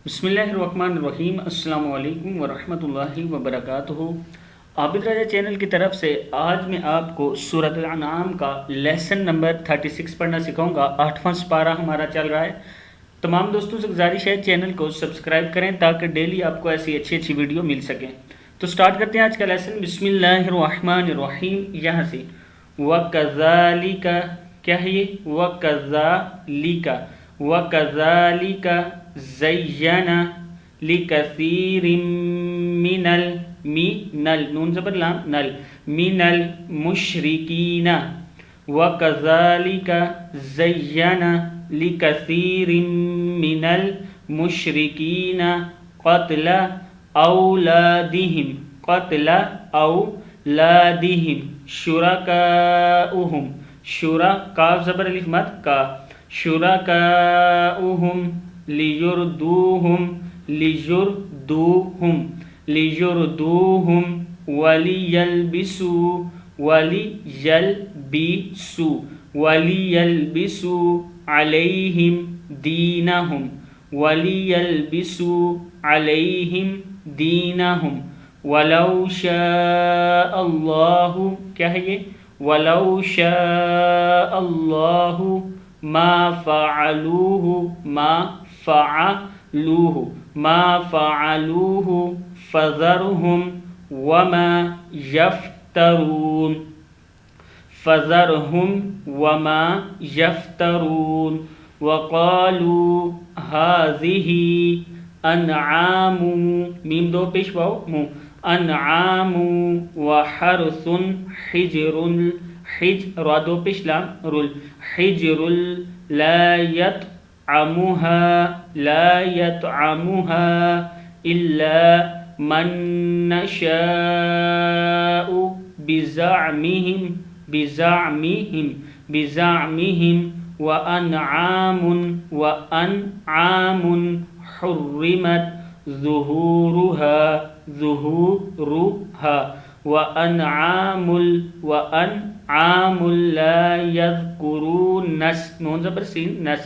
بسم اللہ الرحمن الرحیم۔ السلام علیکم ورحمۃ اللہ وبرکاتہ۔ عابد راجہ چینل کی طرف سے آج میں آپ کو سورۃ الانعام کا لیسن نمبر 36 پڑھنا سکھاؤں گا۔ 8واں سپارہ ہمارا چل رہا ہے۔ تمام دوستوں سے گزارش ہے چینل کو سبسکرائب کریں تاکہ ڈیلی آپ کو ایسی اچھی ویڈیو مل سکیں۔ تو سٹارٹ کرتے ہیں آج کا لیسن۔ بسم اللہ الرحمن الرحیم، یہاں سے وَكَذَلِكَ، کیا ہے یہ؟ وَكَذَلِكَ زَيَّنَ لِكَثِيرٍ نون زبر لام نل من المشرکین وَكَذَلِكَ زَيَّنَ لِكَثِيرٍ مِّنَ الْمُشْرِكِينَ قَتْلَ أَوْلَادِهِمْ شُرَكَاؤُهُمْ کاف زبر الف مد کا شُرَكَاؤُهُمْ لِيُرْدُوهُمْ وَلِيَلْبِسُوا عَلَيْهِمْ دِينَهُمْ وَلَوْ شَاءَ اللَّهُ، کیا ہے یہ؟ وَلَوْ شَاءَ اللَّهُ مَا فَعَلُوهُ فَذَرْهُمْ وَمَا يَفْتَرُونَ وَقَالُوا هَذِهِ أَنْعَامٌ میم دو پیش واو مو أَنْعَامٌ وَحَرْثٌ حِجْرٌ را دو پیش لام رول حِجْرٌ لا يطعمها إلا من نشاء بزعمهم وأنعام حرمت ظهورها وأنعام لا يذكرون نون زبر سين نس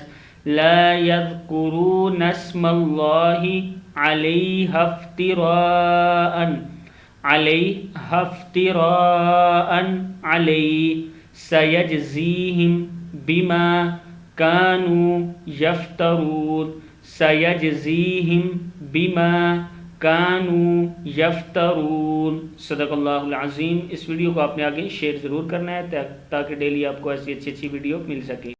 لا يذكرون اسم الله عليها افتراء عليه سيجزيهم بما كانوا يفترون صدق اللہ العظیم۔ اس ویڈیو کو آپ نے آگے شیئر ضرور کرنا ہے تاکہ ڈیلی آپ کو ایسی اچھی ویڈیو مل سکے۔